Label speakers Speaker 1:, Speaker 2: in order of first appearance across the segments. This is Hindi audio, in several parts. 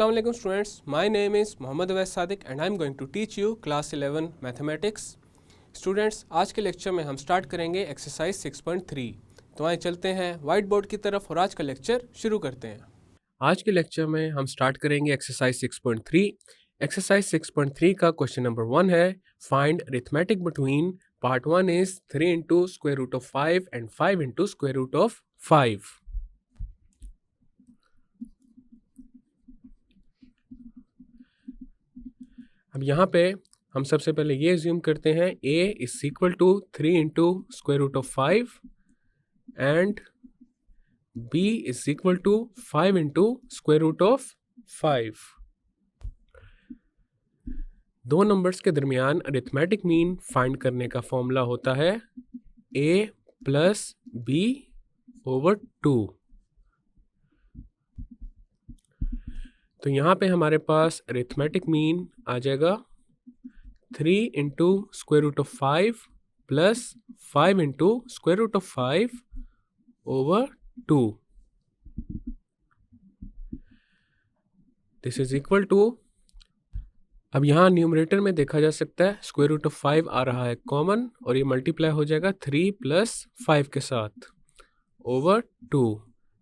Speaker 1: Assalamu alaikum students, my name is Mohammad Awais Sadiq and I am going to teach you class 11 mathematics. Students, आज के लेक्चर में हम स्टार्ट करेंगे एक्सरसाइज 6.3। तो आइए चलते हैं वाइट बोर्ड की तरफ और आज का लेक्चर शुरू करते हैं। आज के लेक्चर में हम स्टार्ट करेंगे एक्सरसाइज 6.3। एक्सरसाइज 6.3 का क्वेश्चन नंबर 1 है find arithmetic between part 1 is 3 into square root of 5 and 5 into square root of 5। अब यहाँ पे हम सबसे पहले ये एज्यूम करते हैं a is equal to 3 into square root of 5 and b is equal to 5 into square root of 5। दो नंबर्स के दरमियान अरिथमेटिक मीन फाइंड करने का फॉर्मूला होता है a प्लस b ओवर 2। तो यहाँ पे हमारे पास अरिथमेटिक मीन आ जाएगा 3 into square root of 5 plus 5 into square root of 5 over 2। This is equal to, अब यहाँ न्यूमरेटर में देखा जा सकता है स्क्वायर रूट ऑफ 5 आ रहा है कॉमन और ये मल्टीप्लाई हो जाएगा 3 प्लस 5 के साथ over 2।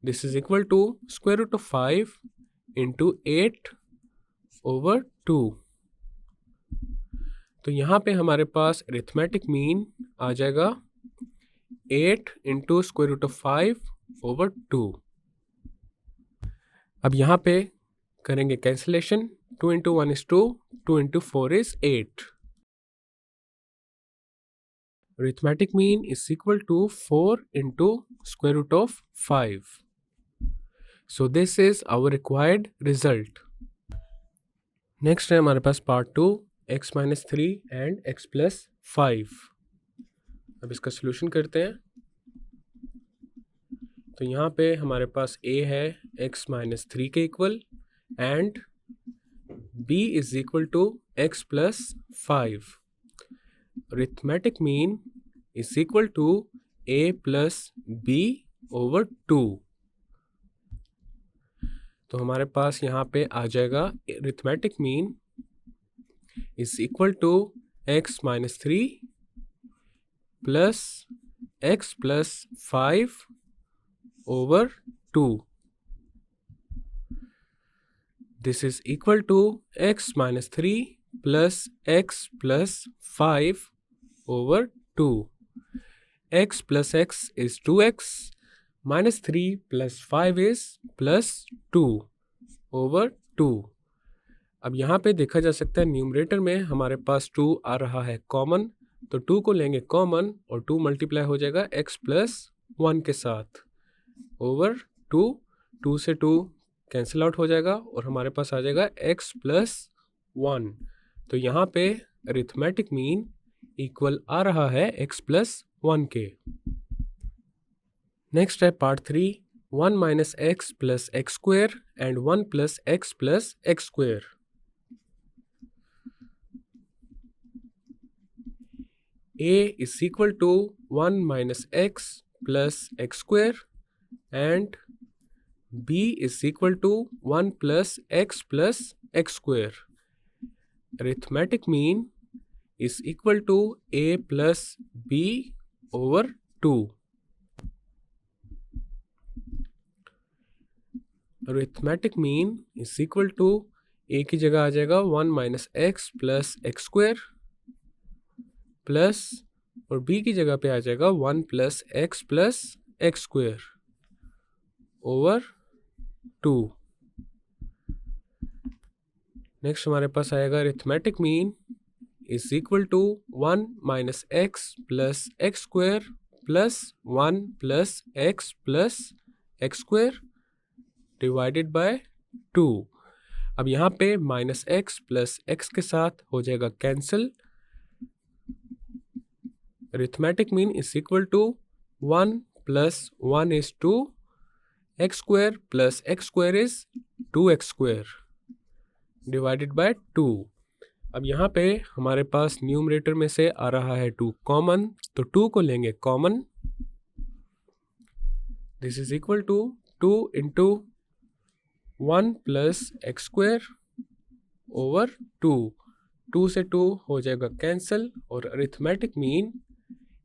Speaker 1: This is equal to square root of 5 into 8 over 2। तो यहाँ पे हमारे पास अरिथमेटिक मीन आ जाएगा 8 into square root of 5 over 2। अब यहाँ पे करेंगे cancellation, 2 into 1 is 2, 2 into 4 is 8। Arithmetic mean is equal to 4 into square root of 5. So this is our required result. Next है हमारे पास part 2, x minus 3 and x plus 5। अब इसका solution करते हैं। तो यहाँ पे हमारे पास a है x minus 3 के equal and b is equal to x plus 5। Arithmetic mean is equal to a plus b over 2। तो हमारे पास यहाँ पे आ जाएगा arithmetic mean is equal to x minus 3 plus x plus 5 over 2। This is equal to x minus 3 plus x plus 5 over 2। x plus x is 2x minus 3 plus 5 is plus 2 over 2। अब यहाँ पे देखा जा सकता है न्यूमरेटर में हमारे पास 2 आ रहा है कॉमन, तो 2 को लेंगे कॉमन और 2 मल्टीप्लाई हो जाएगा x प्लस 1 के साथ ओवर 2। 2 से 2 कैंसिल आउट हो जाएगा और हमारे पास आ जाएगा x प्लस 1। तो यहाँ पे अरिथमेटिक मीन इक्वल आ रहा है x प्लस 1 के। नेक्स्ट है part 3, 1 minus x plus x square and 1 plus x square. a is equal to 1 minus x plus x square and b is equal to 1 plus x square। Arithmetic mean is equal to a plus b over 2। Arithmetic mean is equal to a की जगह आ जाएगा 1 minus x plus x square plus और बी की जगह पे आ जाएगा 1 plus x square over 2। Next हमारे पास आएगा arithmetic mean is equal to 1 minus x square plus 1 plus x square divided by 2। अब यहाँ पे माइनस एक्स प्लस एक्स के साथ हो जाएगा cancel. Arithmetic mean is equal to 1 plus 1 is 2, x square plus x square is 2x square divided by 2। अब यहाँ पे हमारे पास न्यूमरेटर में से आ रहा है 2 कॉमन, तो 2 को लेंगे common. This is equal to 2 into 1 plus x square over 2, 2 से 2 हो जाएगा कैंसिल और अरिथमेटिक मीन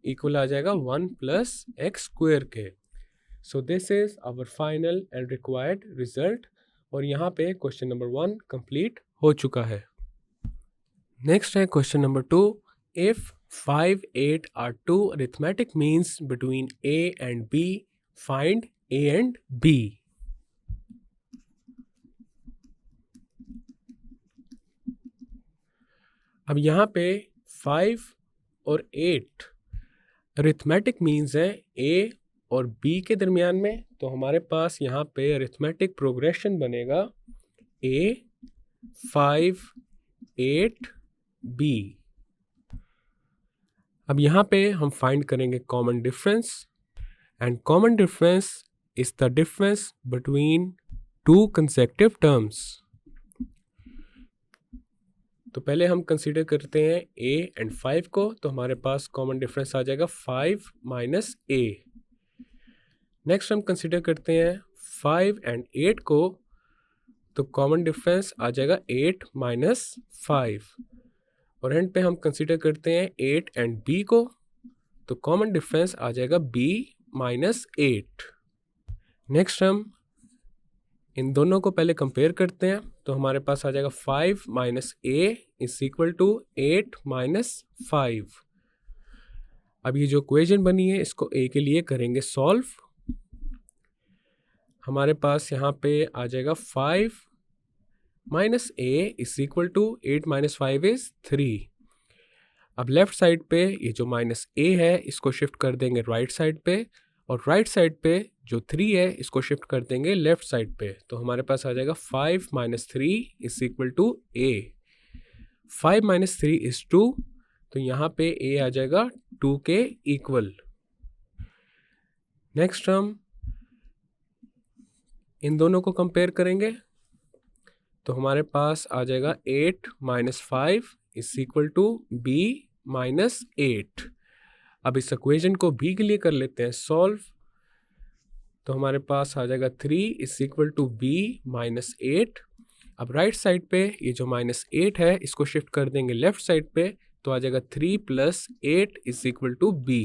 Speaker 1: इक्वल आ जाएगा 1 प्लस एक्स स्क्वायर के। So this is our final and required result. और यहाँ पे क्वेश्चन नंबर 1 कंप्लीट हो चुका है। नेक्स्ट है question number 2। If 5, 8 are two arithmetic means between A and B, find A and B. अब यहाँ पे 5 और 8 अरिथमेटिक मीन्स हैं A और B के दरमियान में, तो हमारे पास यहाँ पे अरिथमेटिक प्रोग्रेशन बनेगा A 5 8 B। अब यहाँ पे हम फाइंड करेंगे common difference, and common difference is the difference between two consecutive terms. तो पहले हम कंसीडर करते हैं a एंड 5 को, तो हमारे पास कॉमन डिफरेंस आ जाएगा 5 माइनस a। नेक्स्ट हम कंसीडर करते हैं 5 एंड 8 को, तो कॉमन डिफरेंस आ जाएगा 8 माइनस 5। और एंड पे हम कंसीडर करते हैं 8 एंड b को, तो कॉमन डिफरेंस आ जाएगा b माइनस 8। नेक्स्ट हम इन दोनों को पहले कंपेयर करते हैं, तो हमारे पास आ जाएगा 5 minus a is equal to 8 minus 5। अब ये जो इक्वेशन बनी है इसको a के लिए करेंगे सॉल्व। हमारे पास यहाँ पे आ जाएगा 5 minus a is equal to 8 minus 5 is 3। अब लेफ्ट साइड पे ये जो माइनस a है इसको शिफ्ट कर देंगे राइट साइड पे, और राइट साइड पे जो 3 है इसको शिफ्ट कर देंगे लेफ्ट साइड पे। तो हमारे पास आ जाएगा 5 minus 3 is equal to a। 5 minus 3 is 2, तो यहाँ पे a आ जाएगा 2 के इक्वल। नेक्स्ट हम इन दोनों को कंपेयर करेंगे, तो हमारे पास आ जाएगा 8 minus 5 is equal to b minus 8। अब इस इक्वेशन को b के लिए कर लेते हैं सॉल्व, तो हमारे पास आ जाएगा 3 is equal to b minus 8। अब राइट साइड पे ये जो माइनस 8 है इसको शिफ्ट कर देंगे लेफ्ट साइड पे, तो आ जाएगा 3 plus 8 is equal to b।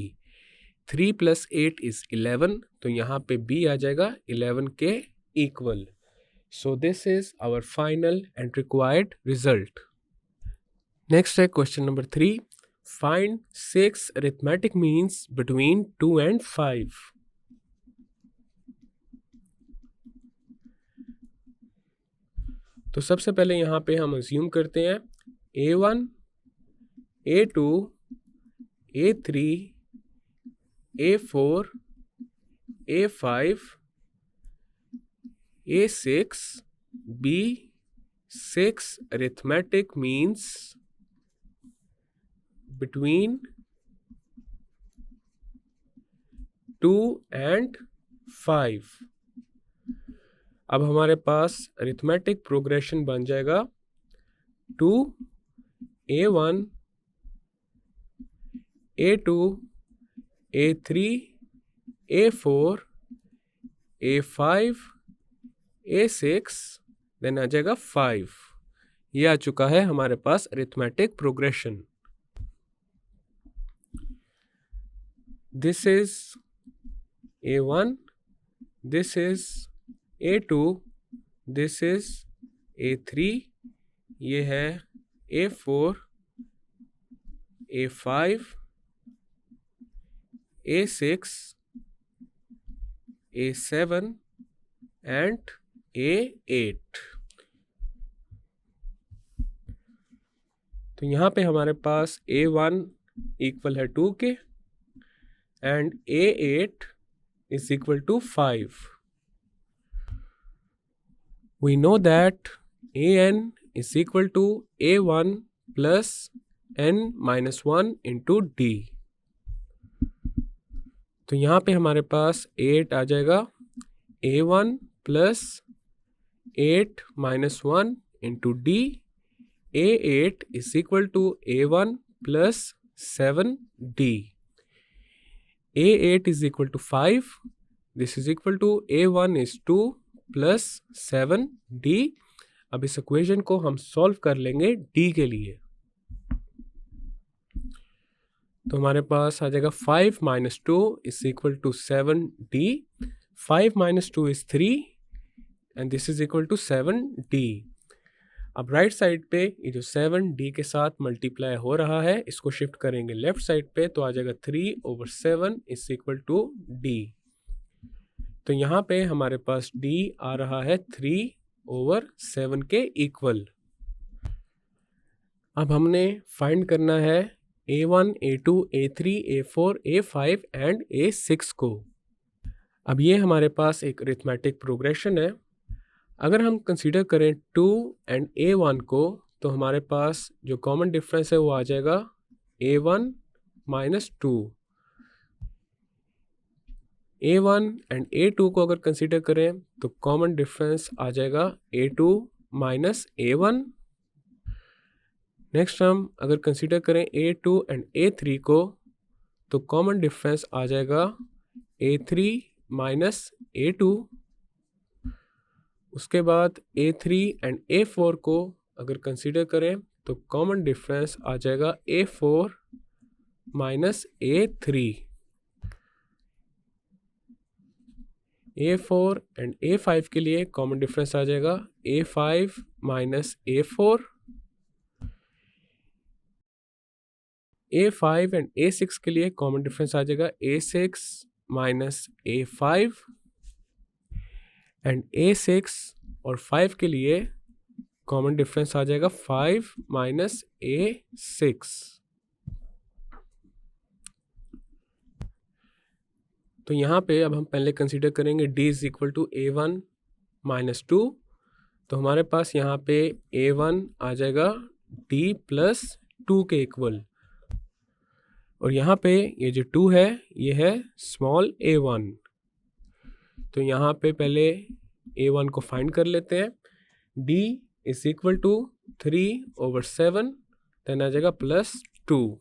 Speaker 1: 3 plus 8 is 11, तो यहाँ पे b आ जाएगा 11 के equal. So this is our final and required result. Next है question number 3। Find 6 arithmetic means between 2 and 5। तो सबसे पहले यहाँ पे हम अज्यूम करते हैं A1, A2, A3, A4, A5, A6, B 6 arithmetic means between 2 and 5। अब हमारे पास अरिथमेटिक प्रोग्रेशन बन जाएगा 2 A1, A2, A3, A4, A5, A6, then आ जाएगा 5। ये आ चुका है हमारे पास arithmetic progression. This is A1, this is A2, this is A3, ये है A4, A5, A6, A7 and A8। तो यहाँ पे हमारे पास A1 इक्वल है 2 के and A8 is equal to 5। We know that an is equal to a1 plus n minus 1 into d। तो यहाँ पे हमारे पास 8 आ जाएगा a1 plus 8 minus 1 into d। a8 is equal to a1 plus 7d। a8 is equal to 5, this is equal to a1 is 2 plus 7d। अब इस इक्वेशन को हम सॉल्व कर लेंगे d के लिए। तो हमारे पास आ जाएगा 5 - 2 is equal to 7d। 5 - 2 is 3 and this is equal to 7d। अब राइट साइड पे ये जो 7d के साथ मल्टीप्लाई हो रहा है इसको शिफ्ट करेंगे लेफ्ट साइड पे, तो आ जाएगा 3/7 इज इक्वल टू d। तो यहाँ पे हमारे पास d आ रहा है 3/7 के इक्वल। अब हमने फाइंड करना है a1, a2, a3, a4, a5 and a6 को। अब ये हमारे पास एक अरिथमेटिक प्रोग्रेशन है। अगर हम कंसीडर करें 2 एंड a1 को, तो हमारे पास जो कॉमन डिफरेंस है वो आ जाएगा a1 - 2। a1 एंड a2 को अगर कंसीडर करें तो कॉमन डिफरेंस आ जाएगा a2 - a1। नेक्स्ट हम अगर कंसीडर करें a2 एंड a3 को, तो कॉमन डिफरेंस आ जाएगा a3 - a2। उसके बाद a3 एंड a4 को अगर कंसीडर करें तो कॉमन डिफरेंस आ जाएगा a4 - a3। a4 and a5 के लिए कॉमन डिफरेंस आ जाएगा a5 - a4। a5 and a6 के लिए कॉमन डिफरेंस आ जाएगा a6 - a5 एंड a6 और 5 के लिए कॉमन डिफरेंस आ जाएगा 5 - a6। तो यहाँ पे अब हम पहले कंसीडर करेंगे d is equal to a1 - 2। तो हमारे पास यहाँ पे a1 आ जाएगा d प्लस 2 के इक्वल, और यहाँ पे ये जो 2 है ये है स्मॉल a1। तो यहाँ पे पहले a1 को फाइंड कर लेते हैं। d is equal to 3/7, then आ जाएगा प्लस 2।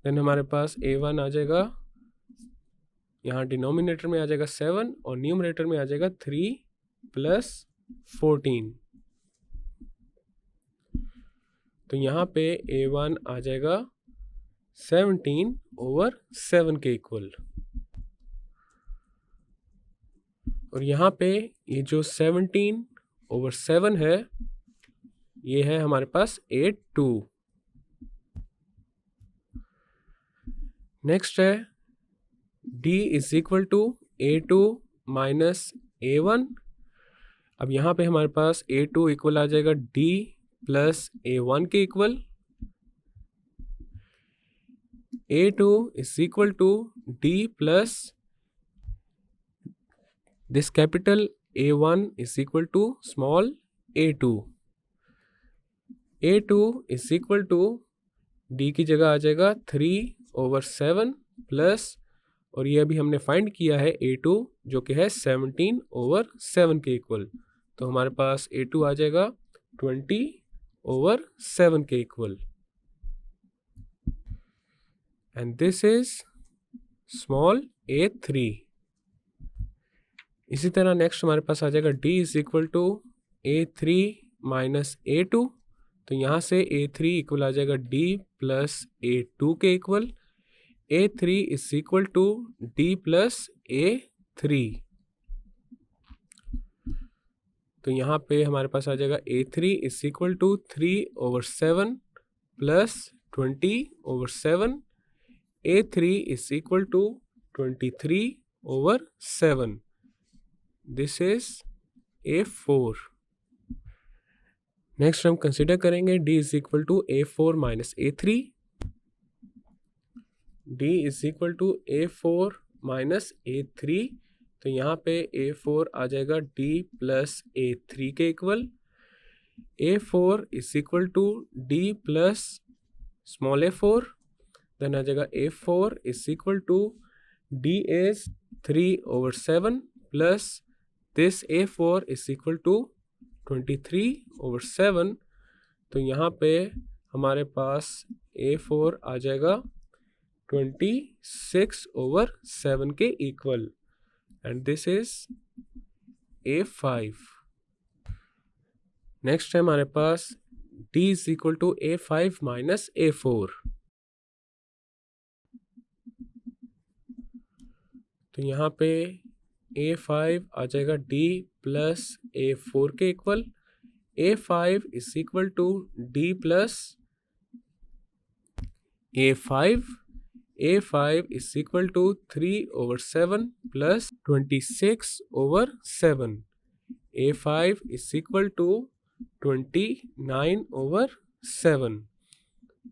Speaker 1: देन हमारे पास a1 आ जाएगा, यहाँ डिनोमिनेटर में आ जाएगा 7 और न्यूमरेटर में आ जाएगा 3 + 14। तो यहाँ पे a1 आ जाएगा 17/7 के इक्वल, और यहाँ पे ये जो 17/7 है ये है हमारे पास a2। नेक्स्ट है d is equal to a2 - a1। अब यहाँ पे हमारे पास a2 इक्वल आ जाएगा d प्लस a1 के equal. a2 is equal to d plus this capital a1 is equal to small a2। a2 is equal to d की जगह आ जाएगा 3/7 प्लस, और ये अभी हमने फाइंड किया है a2 जो कि है 17/7 के इक्वल। तो हमारे पास a2 आ जाएगा 20/7 के equal, and this is small a3। इसी तरह नेक्स्ट हमारे पास आ जाएगा d is equal to a3 - a2। तो यहाँ से a3 इक्वल आ जाएगा d प्लस a2 के equal. a3 is equal to d plus a3। तो यहाँ पे हमारे पास आ जाएगा a3 is equal to 3/7 plus 20/7। a3 is equal to 23/7। This is a4। Next हम कंसिडर करेंगे d is equal to a4 - a3। d is equal to a4 - a3। तो यहाँ पे a4 आ जाएगा d प्लस a3 के equal. a4 is equal to d plus small a4, then आ जाएगा a4 is equal to d is 3/7 plus this a4 is equal to 23/7। तो यहाँ पे हमारे पास a4 आ जाएगा 26/7 के equal, and this is A5. Next है हमारे पास D is equal to A5 minus A4. तो यहाँ पे A5 आ जाएगा D प्लस A4 के equal. A5 is equal to D plus A5. A5 is equal to 3/7 plus 26/7. A5 is equal to 29/7.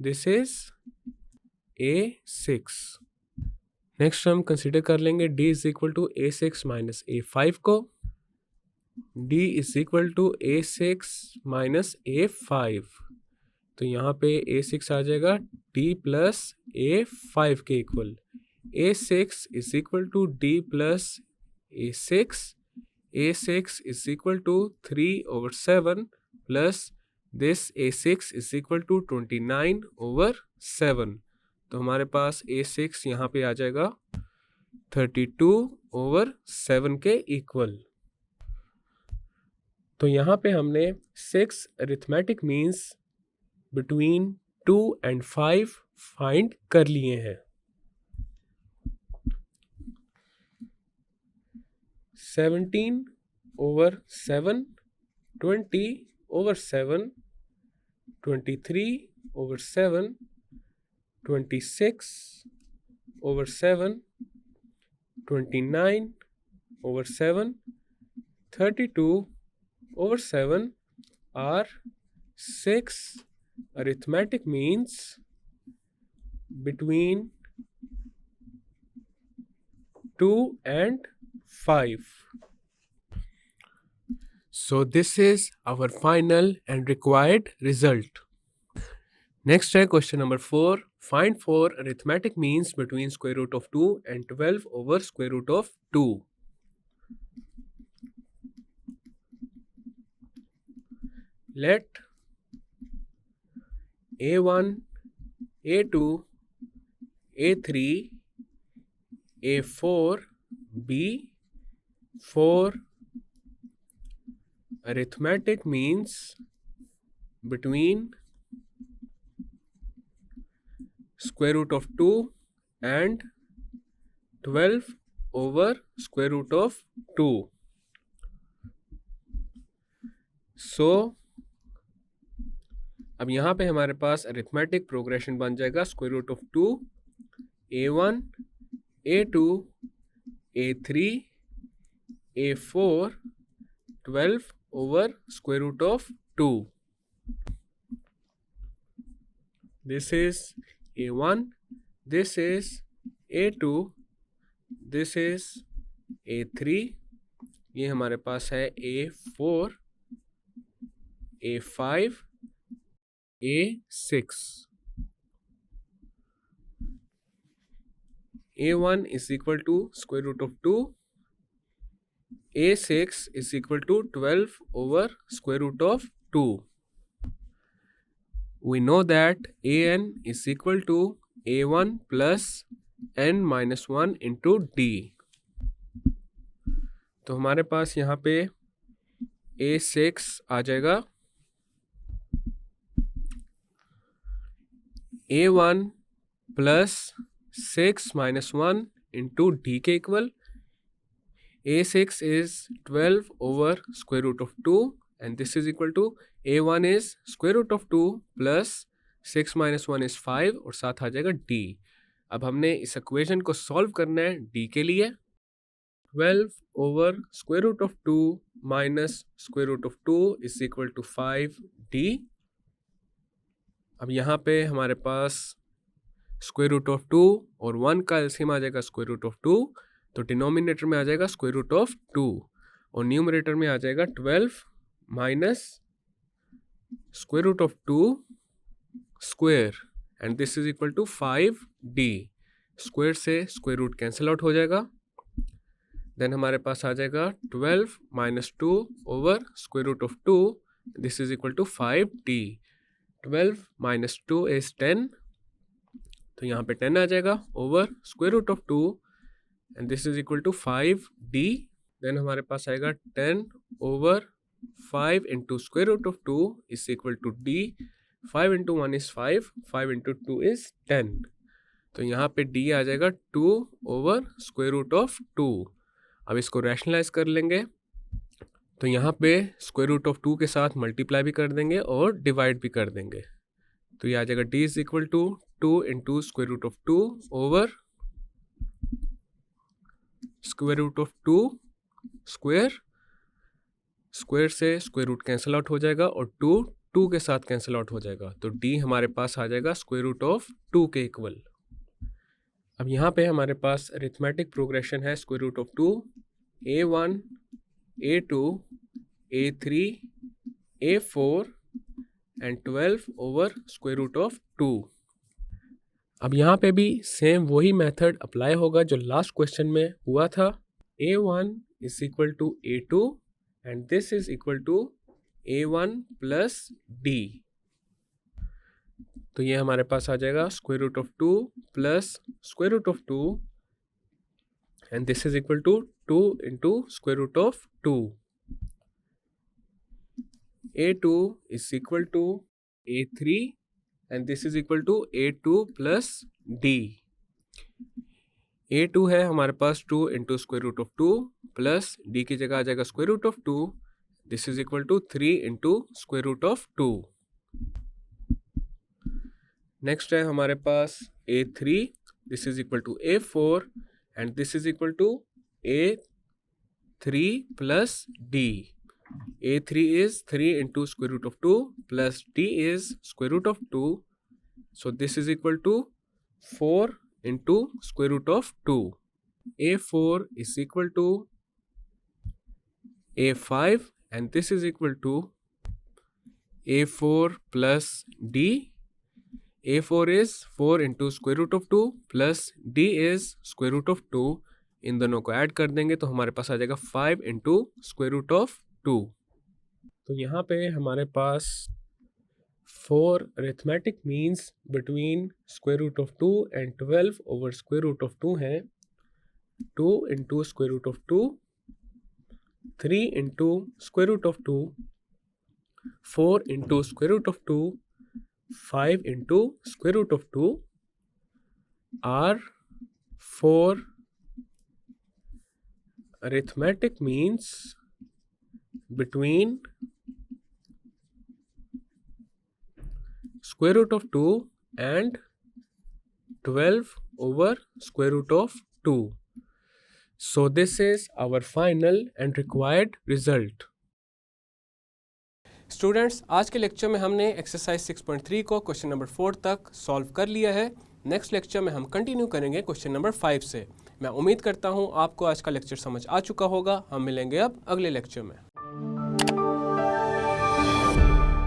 Speaker 1: This is A6. Next हम कंसिडर कर लेंगे D is equal to A6 minus A5 को. D is equal to A6 minus A5. तो यहाँ पे A6 आ जाएगा D प्लस A5 के equal. A6 is equal to D plus A6. A6 is equal to 3/7 plus this A6 is equal to 29/7. तो हमारे पास A6 यहाँ पे आ जाएगा 32/7 के इक्वल. तो यहाँ पे हमने 6 arithmetic means between 2 and 5 find कर लिए हैं. 17/7, 20/7, 23/7, 26/7, 29/7, 32/7 are 6 arithmetic means between 2 and 5. So this is our final and required result. Next है question number 4. Find 4 arithmetic means between square root of 2 and 12 over square root of 2. Let A1, A2, A3, A4 be 4 arithmetic means between square root of 2 and 12 over square root of 2. So अब यहाँ पे हमारे पास अरिथमेटिक प्रोग्रेशन बन जाएगा square root of 2, A1, A2, A3, A4, 12 over square root of 2. This is A1, this is A2, this is A3, ये हमारे पास है A4, A5, A6. A1 is equal to square root of 2. A6 is equal to 12 over square root of 2. We know that An is equal to A1 plus n minus 1 into D. तो हमारे पास यहाँ पे A6 आ जाएगा A1 plus 6 minus 1 into D के equal. A6 is 12 over square root of 2 and this is equal to A1 is square root of 2 plus 6 minus 1 is 5 और साथ आ जाएगा D. अब हमने इस इक्वेशन को सॉल्व करना है D के लिए. 12 over square root of 2 minus square root of 2 is equal to 5D. अब यहाँ पे हमारे पास स्क्वायर रूट ऑफ 2 और 1 का एलसीएम आ जाएगा स्क्वायर रूट ऑफ 2, तो डिनोमिनेटर में आ जाएगा स्क्वायर रूट ऑफ 2 और न्यूमरेटर में आ जाएगा 12 minus square root of 2 square and this is equal to 5D. Square से स्क्वायर रूट कैंसिल आउट हो जाएगा. देन हमारे पास आ जाएगा 12 minus 2 over square root of 2, this is equal to 5D. 12 minus 2 is 10, तो यहाँ पे 10 आ जाएगा over square root of 2 and this is equal to 5d। Then हमारे पास आएगा 10/5 into square root of 2 is equal to d। 5 into 1 is 5, 5 into 2 is 10। तो यहाँ पे d आ जाएगा 2/स्क्वायर रूट ऑफ 2। अब इसको रैशनलाइज कर लेंगे तो यहाँ पे स्क्वायर रूट ऑफ 2 के साथ मल्टीप्लाई भी कर देंगे और डिवाइड भी कर देंगे। तो ये आ जाएगा d is equal to 2 into square root of 2 over square root of 2 square. Square से स्क्वायर रूट कैंसिल आउट हो जाएगा और 2 के साथ कैंसिल आउट हो जाएगा। तो d हमारे पास आ जाएगा स्क्वायर रूट ऑफ 2 के इक्वल। अब यहाँ पे हमारे पास अरिथमेटिक प्रोग्रेशन है square root of 2, a1, a2, a3, a4 and 12 over square root of 2। अब यहाँ पे भी सेम वही मेथड अप्लाई होगा जो लास्ट क्वेश्चन में हुआ था। a1 is equal to a2 and this is equal to a1 plus d। तो ये हमारे पास आ जाएगा square root of 2 plus square root of 2 and this is equal to 2 into square root of 2। a2 is equal to a3 and this is equal to a2 plus d। a2 है हमारे पास 2 into square root of 2 plus d की जगह आ जाएगा square root of 2। This is equal to 3 into square root of 2। Next है हमारे पास a3, this is equal to a4 and this is equal to a3 plus d। a3 is 3 into square root of 2 plus d is square root of 2. So this is equal to 4 into square root of 2. a4 is equal to a5 and this is equal to a4 plus d. a4 is 4 into square root of 2 plus d is square root of 2. इन दोनों को ऐड कर देंगे तो हमारे पास आ जाएगा 5 into square root of 2। तो यहाँ पे हमारे पास 4 arithmetic means between square root of 2 and 12 over square root of 2 हैं। 2 into square root of 2, 3 into square root of 2, 4 into square root of 2, 5 into square root of 2 are 4 arithmetic means between square root of 2 and 12 over square root of 2. So this is our final and required result. Students, आज के लेक्चर में हमने एक्सरसाइज 6.3 को क्वेश्चन नंबर 4 तक सॉल्व कर लिया है। नेक्स्ट लेक्चर में हम कंटिन्यू करेंगे क्वेश्चन नंबर 5 से। मैं उम्मीद करता हूँ आपको आज का लेक्चर समझ आ चुका होगा। हम मिलेंगे अब अगले लेक्चर में।